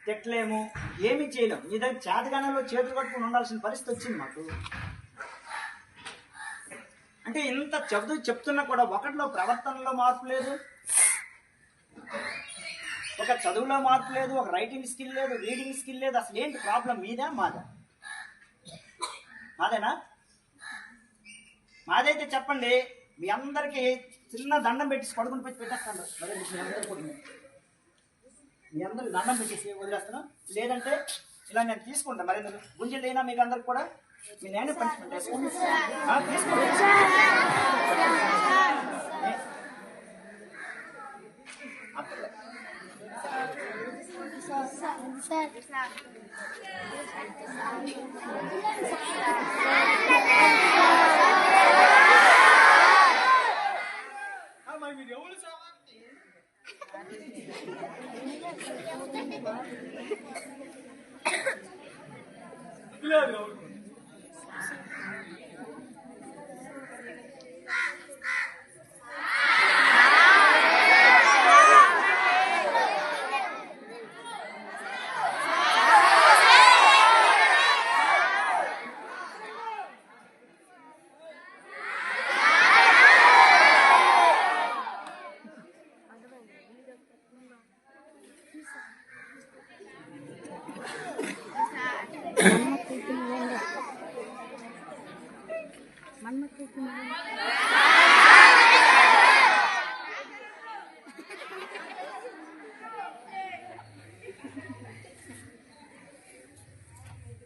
తిట్టలేము, ఏమి చేయలేము. మీ దగ్గర చేతగానంలో చేతులు కట్టుకుని ఉండాల్సిన పరిస్థితి వచ్చింది మాకు. అంటే ఇంత చెప్తున్నా కూడా ఒకటిలో ప్రవర్తనలో మార్పు లేదు, ఒక చదువులో మార్పు లేదు, ఒక రైటింగ్ స్కిల్ లేదు, రీడింగ్ స్కిల్ లేదు. అసలు ఏంటి ప్రాబ్లం? మీదా మాదా? మాదేనా? మాదైతే చెప్పండి. మీ అందరికీ చిన్న దండం పెట్టి పడుకుని పెట్టి పెట్టేస్తాను. మీ అందరికి దండం పెట్టేసి వదిలేస్తాను. లేదంటే ఇలా నేను తీసుకుంటాను. మరి గుంజలు అయినా మీకు అందరికి కూడా మీ నేను పనిష్మెంట్ వేసుకోండి. తీసుకోండి.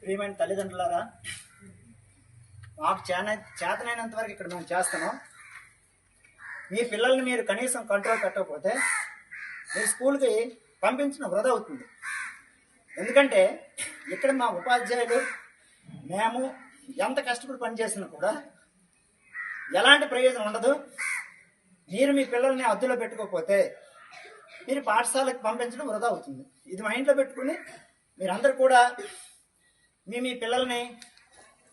ప్రియమైన తల్లిదండ్రులారా, మాకు చేతనైనంత వరకు ఇక్కడ మేము చేస్తున్నాం. మీ పిల్లల్ని మీరు కనీసం కంట్రోల్ పెట్టకపోతే మీరు స్కూల్కి పంపించడం వృధా అవుతుంది. ఎందుకంటే ఇక్కడ మా ఉపాధ్యాయులు మేము ఎంత కష్టపడి పనిచేసినా కూడా ఎలాంటి ప్రయోజనం ఉండదు. మీరు మీ పిల్లల్ని అద్దులో పెట్టుకోకపోతే మీరు పాఠశాలకు పంపించడం వృధా అవుతుంది. ఇది మైండ్లో పెట్టుకుని మీరందరూ కూడా మీ పిల్లల్ని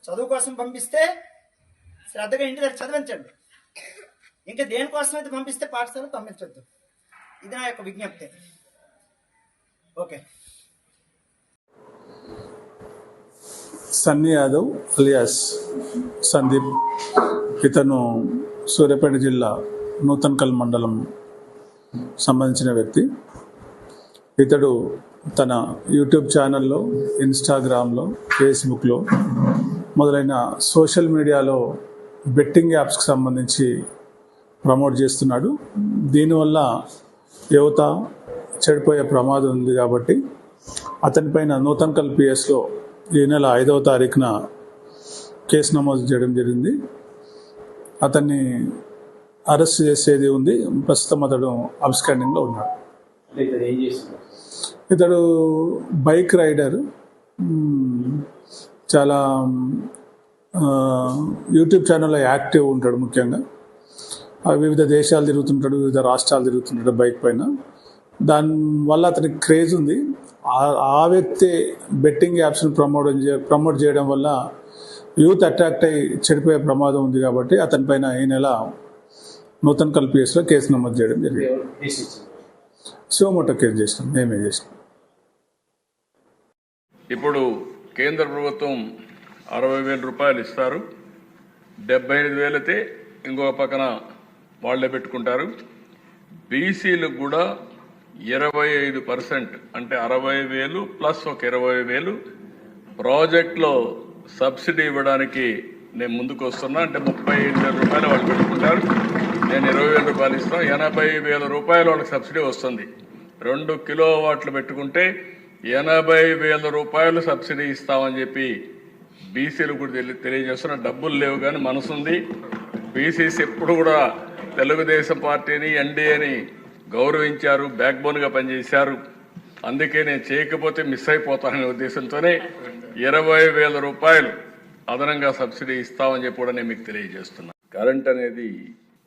చదువు కోసం పంపిస్తే శ్రద్ధగా ఇంటి దగ్గర చదివించండి. ఇంకా దేనికోసం అయితే పంపిస్తే పాఠశాలకు పంపించొద్దు. ఇది నా యొక్క విజ్ఞప్తి. ఓకే. సన్నీ యాదవ్ అలియాస్ సందీప్, ఇతను సూర్యాపేట జిల్లా నూతన్కల్ మండలం సంబంధించిన వ్యక్తి. ఇతడు తన యూట్యూబ్ ఛానల్లో, ఇన్స్టాగ్రామ్లో, ఫేస్బుక్లో మొదలైన సోషల్ మీడియాలో బెట్టింగ్ యాప్స్కి సంబంధించి ప్రమోట్ చేస్తున్నాడు. దీనివల్ల యువత చెడిపోయే ప్రమాదం ఉంది కాబట్టి అతనిపైన నూతన్కల్ పిఎస్లో ఈ నెల 5వ తారీఖున కేసు నమోదు చేయడం జరిగింది. అతన్ని అరెస్ట్ చేసేది ఉంది. ప్రస్తుతం అతడు అబ్స్కాండింగ్లో ఉన్నాడు. ఇతడు బైక్ రైడర్, చాలా యూట్యూబ్ ఛానల్లో యాక్టివ్ ఉంటాడు. ముఖ్యంగా వివిధ దేశాలు తిరుగుతుంటాడు, వివిధ రాష్ట్రాలు తిరుగుతుంటాడు బైక్ పైన. దానివల్ల అతనికి క్రేజ్ ఉంది. ఆ వ్యక్తి బెట్టింగ్ యాప్స్ని ప్రమోట్ చేయడం వల్ల యూత్ అట్రాక్ట్ అయ్యి చెడిపోయే ప్రమాదం ఉంది కాబట్టి అతనిపైన ఈ నెల నూతన్కల్ పిఎస్లో కేసు నమోదు చేయడం జరిగింది. శివమోటో కేసు చేసినాం, మేమే చేసినాం. ఇప్పుడు కేంద్ర ప్రభుత్వం 60,000 రూపాయలు ఇస్తారు. 75,000 అయితే ఇంకొక పక్కన వాళ్లే పెట్టుకుంటారు. బీసీలకు కూడా 25% అంటే 60,000 ప్లస్ ఒక 20,000 ప్రాజెక్ట్లో సబ్సిడీ ఇవ్వడానికి నేను ముందుకు వస్తున్నా. అంటే 35,000 రూపాయలు వాళ్ళు పెట్టుకుంటారు, నేను 20,000 రూపాయలు ఇస్తాను. 80,000 రూపాయలు వాళ్ళకి సబ్సిడీ వస్తుంది. 2 కిలోవాట్లు పెట్టుకుంటే 80,000 రూపాయలు సబ్సిడీ ఇస్తామని చెప్పి బీసీలు కూడా తెలియజేస్తున్న. డబ్బులు లేవు కానీ మనసుంది. బీసీసీ ఎప్పుడు కూడా తెలుగుదేశం పార్టీని, ఎన్డీఏని గౌరవించారు, బ్యాక్ బోన్గా పనిచేశారు. అందుకే నేను చేయకపోతే మిస్ అయిపోతాననే ఉద్దేశంతోనే 20,000 రూపాయలు అదనంగా సబ్సిడీ ఇస్తామని చెప్పి కూడా నేను మీకు తెలియజేస్తున్నాను. కరెంట్ అనేది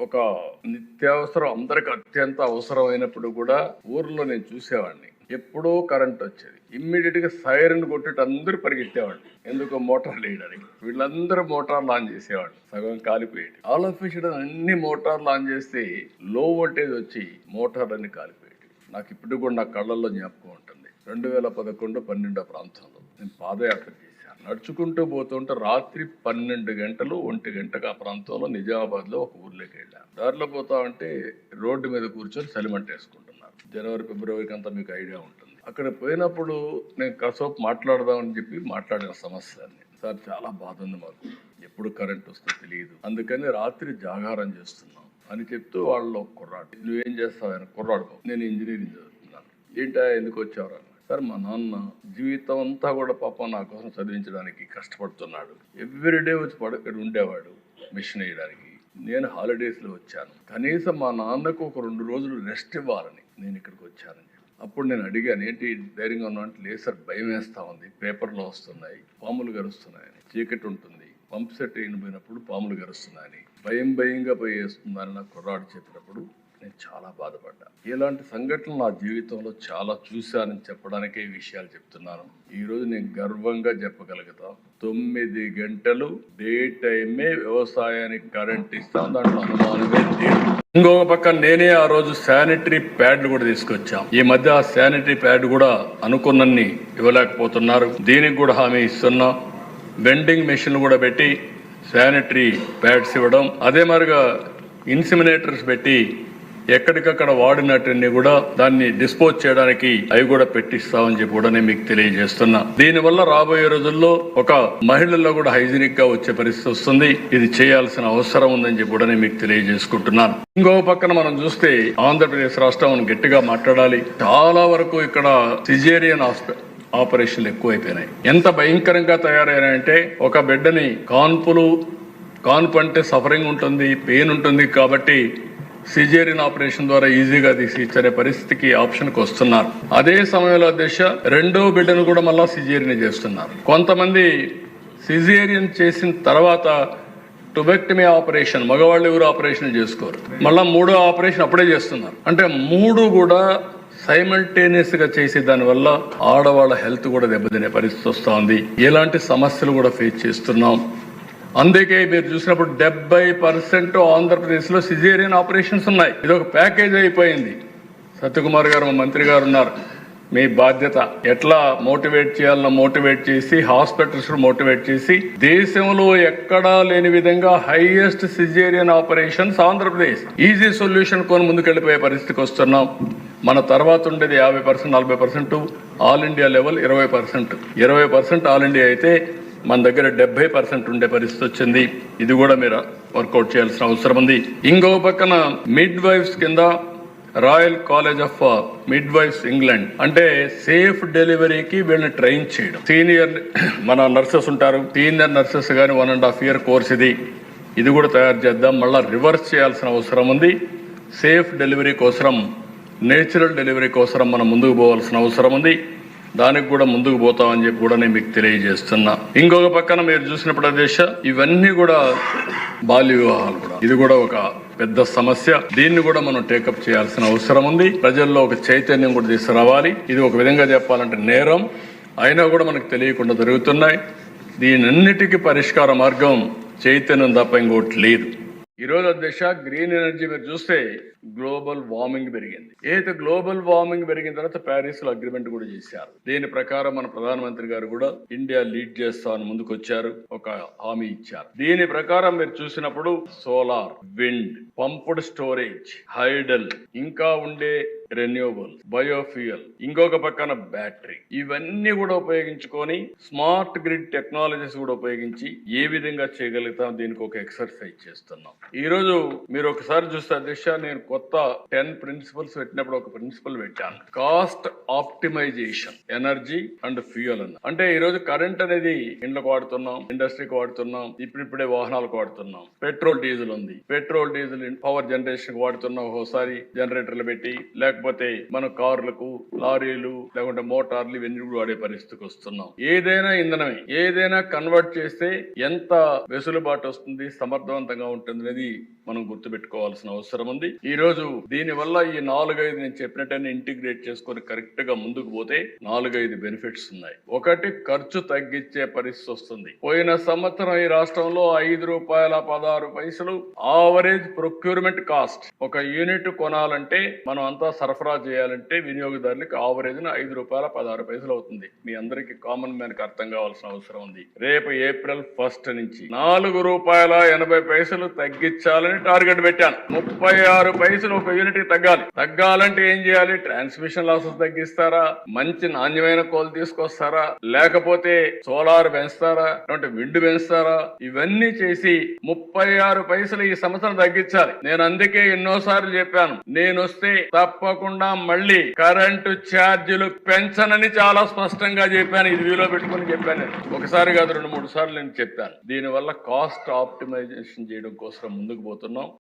ఒక నిత్యావసరం, అందరికి అత్యంత అవసరమైనప్పుడు కూడా ఊర్లో నేను చూసేవాడిని. ఎప్పుడో కరెంట్ వచ్చేది, ఇమ్మీడియట్గా సైరన్ కొట్టేట్టు అందరూ పరిగెత్తేవాళ్ళు. ఎందుకో మోటార్లు వేయడానికి. వీళ్ళందరూ మోటార్లు ఆన్ చేసేవాళ్ళు, సగం కాలిపోయేది. ఆల్ ఆఫ్ సడన్ అన్ని మోటార్లు ఆన్ చేస్తే లో వోల్టేజ్ వచ్చి మోటార్లన్నీ కాలిపోయేది. నాకు ఇప్పుడు కూడా నా కళ్ళల్లో జ్ఞాపకం ఉంటుంది. 2011-12 ప్రాంతంలో నేను పాదయాత్ర చేశాను. నడుచుకుంటూ పోతుంటే రాత్రి 12 గంటలు 1 గంటకు ఆ ప్రాంతంలో నిజామాబాద్లో ఒక ఊర్లోకి వెళ్ళాను. దారిలో పోతా ఉంటే రోడ్డు మీద కూర్చొని చలిమంటేసుకుంటున్నారు. జనవరి ఫిబ్రవరికి అంతా మీకు ఐడియా ఉంటుంది. అక్కడ పోయినప్పుడు నేను కాసేపు మాట్లాడదామని చెప్పి మాట్లాడిన సమస్యని, సార్ చాలా బాధ ఉంది మాకు, ఎప్పుడు కరెంట్ వస్తుందో తెలియదు, అందుకని రాత్రి జాగారం చేస్తున్నాం అని చెప్తూ వాళ్ళు ఒక కుర్రాడు, నువ్వేం చేస్తావు ఆయన కుర్రాడు, నేను ఇంజనీరింగ్ చదువుతున్నాను, ఏంటా ఎందుకు వచ్చావు? సార్ మా నాన్న జీవితం అంతా కూడా పాపం నా కోసం చదివించడానికి కష్టపడుతున్నాడు, ఎవ్రీడే వచ్చి ఇక్కడ ఉండేవాడు మిషన్ వేయడానికి, నేను హాలిడేస్లో వచ్చాను, కనీసం మా నాన్నకు ఒక 2 రోజులు రెస్ట్ ఇవ్వాలని నేను ఇక్కడికి వచ్చానని. అప్పుడు నేను అడిగాను, ఏంటి ధైర్యంగా ఉన్నా అంటే, లేదు సార్ భయం వేస్తూ ఉంది, పేపర్లో వస్తున్నాయి పాములు గరుస్తున్నాయని, చీకటి ఉంటుంది, పంప్ సెట్ అయిపోయినప్పుడు పాములు గరుస్తున్నాయని, భయంగా పోయి వేస్తుందని నాకు కుర్రాడు చెప్పినప్పుడు నేను చాలా బాధపడ్డా. ఇలాంటి సంఘటనలు నా జీవితంలో చాలా చూశానని చెప్పడానికే ఈ విషయాలు చెప్తున్నాను. ఈరోజు నేను గర్వంగా చెప్పగలుగుతాం, 9 గంటలు డే టైమే వ్యవసాయానికి కరెంట్ ఇస్తాం, దాంట్లో అనుమానమే లేదు. ఇంకొక పక్క నేనే ఆ రోజు శానిటరీ ప్యాడ్లు కూడా తీసుకొచ్చాం. ఈ మధ్య ఆ శానిటరీ ప్యాడ్ కూడా అనుకున్నన్ని ఇవ్వలేకపోతున్నారు, దీనికి కూడా హామీ ఇస్తున్నాం. వెండింగ్ మెషిన్ కూడా పెట్టి శానిటరీ ప్యాడ్స్ ఇవ్వడం, అదే మరిగా ఇన్సిమినేటర్స్ పెట్టి ఎక్కడికక్కడ వాడినట్టుని కూడా దాన్ని డిస్పోజ్ చేయడానికి అవి కూడా పెట్టిస్తామని చెప్పి కూడా నేను మీకు తెలియజేస్తున్నా. దీనివల్ల రాబోయే రోజుల్లో ఒక మహిళల్లో కూడా హైజీనిక్ గా వచ్చే పరిస్థితి వస్తుంది. ఇది చేయాల్సిన అవసరం ఉందని చెప్పి కూడా నేను మీకు తెలియజేసుకుంటున్నాను. ఇంకొక పక్కన మనం చూస్తే ఆంధ్రప్రదేశ్ రాష్ట్రం గట్టిగా మాట్లాడాలి. చాలా వరకు ఇక్కడ సిజేరియన్ ఆపరేషన్లు ఎక్కువైపోయినాయి. ఎంత భయంకరంగా తయారైనాయంటే, ఒక బిడ్డని కాన్పు అంటే సఫరింగ్ ఉంటుంది, పెయిన్ ఉంటుంది, కాబట్టి సిజేరియన్ ఆపరేషన్ ద్వారా ఈజీగా తీసి ఇచ్చే పరిస్థితికి ఆప్షన్కి వస్తున్నారు. అదే సమయంలో రెండో బిడ్డను కూడా మళ్ళా సిజేరియన్ చేస్తున్నారు. కొంతమంది సిజేరియన్ చేసిన తర్వాత టుబెక్టమీ ఆపరేషన్, మగవాళ్ళు ఎవరు ఆపరేషన్ చేసుకోరు, మళ్ళా 3వ ఆపరేషన్ అప్పుడే చేస్తున్నారు. అంటే 3 కూడా సైమల్టేనియస్ గా చేసే దానివల్ల ఆడవాళ్ళ హెల్త్ కూడా దెబ్బతినే పరిస్థితి వస్తూ ఉంది. ఇలాంటి సమస్యలు కూడా ఫేస్ చేస్తున్నాం. అందుకే మీరు చూసినప్పుడు 70% ఆంధ్రప్రదేశ్లో సిజేరియన్ ఆపరేషన్స్ ఉన్నాయి. ఇది ఒక ప్యాకేజ్ అయిపోయింది. సత్యకుమార్ గారు మా మంత్రి గారు ఉన్నారు, మీ బాధ్యత ఎట్లా మోటివేట్ చేయాలన్నా మోటివేట్ చేసి, హాస్పిటల్స్ మోటివేట్ చేసి, దేశంలో ఎక్కడా లేని విధంగా highest caesarean operations Andhra Pradesh, easy solution కొని ముందుకెళ్ళిపోయే పరిస్థితికి వస్తున్నాం. మన తర్వాత ఉండేది 50%, 40%, all India level 20%. All India అయితే మన దగ్గర 70% ఉండే పరిస్థితి వచ్చింది. ఇది కూడా మీరు వర్కౌట్ చేయాల్సిన అవసరం ఉంది. ఇంకో పక్కన మిడ్ వైఫ్స్ కింద royal college of midwives England, అంటే సేఫ్ డెలివరీకి వీళ్ళని ట్రైన్ చేయడం. సీనియర్ మన నర్సెస్ ఉంటారు, సీనియర్ నర్సెస్ కానీ 1.5 year కోర్స్ ఇది కూడా తయారు చేద్దాం. మళ్ళీ రివర్స్ చేయాల్సిన అవసరం ఉంది. సేఫ్ డెలివరీ కోసం, నేచురల్ డెలివరీ కోసం మనం ముందుకు పోవాల్సిన అవసరం ఉంది. దానికి కూడా ముందుకు పోతామని చెప్పి కూడా నేను మీకు తెలియజేస్తున్నా. ఇంకొక పక్కన మీరు చూసినప్పుడు ఇవన్నీ కూడా బాల్య వివాహాలు కూడా, ఇది కూడా ఒక పెద్ద సమస్య. దీన్ని కూడా మనం టేకప్ చేయాల్సిన అవసరం ఉంది. ప్రజల్లో ఒక చైతన్యం కూడా తీసుకురావాలి. ఇది ఒక విధంగా చెప్పాలంటే నేరం, అయినా కూడా మనకు తెలియకుండా జరుగుతున్నాయి. దీనన్నిటికీ పరిష్కార మార్గం చైతన్యం తప్ప ఇంకోటి లేదు. ఈరోజు గ్రీన్ ఎనర్జీ మీరు చూస్తే గ్లోబల్ వార్మింగ్ పెరిగింది. ఏదైతే గ్లోబల్ వార్మింగ్ పెరిగిన తర్వాత ప్యారిస్ లో అగ్రిమెంట్ కూడా చేశారు. దీని ప్రకారం మన ప్రధానమంత్రి గారు కూడా ఇండియా లీడ్ చేస్తామని ముందుకు వచ్చారు, ఒక హామీ ఇచ్చారు. దీని ప్రకారం మీరు చూసినప్పుడు solar, wind, pumped storage, hydel, ఇంకా ఉండే రెన్యూవబుల్, బయోఫ్యూయల్, ఇంకొక పక్కన బ్యాటరీ, ఇవన్నీ కూడా ఉపయోగించుకొని స్మార్ట్ గ్రిడ్ టెక్నాలజీస్ కూడా ఉపయోగించి ఏ విధంగా చేయగలుగుతాం, దీనికి ఒక ఎక్సర్సైజ్ చేస్తున్నాం. ఈ రోజు మీరు ఒకసారి చూస్తే నేను కొత్త 10 ప్రిన్సిపల్స్ పెట్టినప్పుడు ఒక ప్రిన్సిపల్ పెట్టాను, cost optimisation, energy and fuel అన్న. అంటే ఈ రోజు కరెంట్ అనేది ఇండ్లకు వాడుతున్నాం, ఇండస్ట్రీకి వాడుతున్నాం, ఇప్పుడిప్పుడే వాహనాలకు వాడుతున్నాం. పెట్రోల్ డీజిల్ ఉంది, పెట్రోల్ డీజిల్ పవర్ జనరేషన్ వాడుతున్నాం, ఒకసారి జనరేటర్లు పెట్టి, లేకపోతే మన కార్లకు, లారీలు, లేకుంటే మోటార్లు, ఇవన్నీ కూడా వాడే పరిస్థితికి వస్తున్నాం. ఏదైనా ఇంధనమే, ఏదైనా కన్వర్ట్ చేస్తే ఎంత వెసులుబాటు వస్తుంది, సమర్థవంతంగా ఉంటుంది అనేది మనం గుర్తుపెట్టుకోవాల్సిన అవసరం ఉంది. ఈ రోజు దీని వల్ల ఈ 4-5 నేను చెప్పినట్టని ఇంటిగ్రేట్ చేసుకొని కరెక్ట్ గా ముందుకు పోతే 4-5 బెనిఫిట్స్ ఉన్నాయి. ఒకటి, ఖర్చు తగ్గించే పరిస్థితి వస్తుంది. పోయిన సంవత్సరం ఈ రాష్ట్రంలో ₹5.16 ఆవరేజ్ ప్రొక్యూర్మెంట్ కాస్ట్, ఒక యూనిట్ కొనాలంటే మనం అంతా సరఫరా చేయాలంటే వినియోగదారులకు ఆవరేజ్న ₹5.16 అవుతుంది. మీ అందరికీ కామన్ మ్యాన్ కి అర్థం కావాల్సిన అవసరం ఉంది. రేపు ఏప్రిల్ 1 నుంచి ₹4.80 తగ్గించాలని టార్గెట్ పెట్టాను. 36 పైసలు ఒక యూనిట్ కి తగ్గాలంటే ఏం చేయాలి? ట్రాన్స్మిషన్ లాసెస్ తగ్గిస్తారా, మంచి నాణ్యమైన కోల్ తీసుకొస్తారా, లేకపోతే సోలార్ పెంచుతారా, విండ్ పెంచుతారా? ఇవన్నీ చేసి 36 పైసలు ఈ సంవత్సరం తగ్గించాలి. నేను అందుకే ఎన్నోసార్లు చెప్పాను, నేను వస్తే తప్పకుండా మళ్ళీ కరెంటు ఛార్జీలు పెంచనని చాలా స్పష్టంగా చెప్పాను. ఇది వీలో పెట్టుకుని చెప్పాను. ఒకసారి కాదు 2-3 సార్లు నేను చెప్పాను. దీనివల్ల కాస్ట్ ఆప్టిమైజేషన్ చేయడం కోసం ముందుకు పోతున్నాం.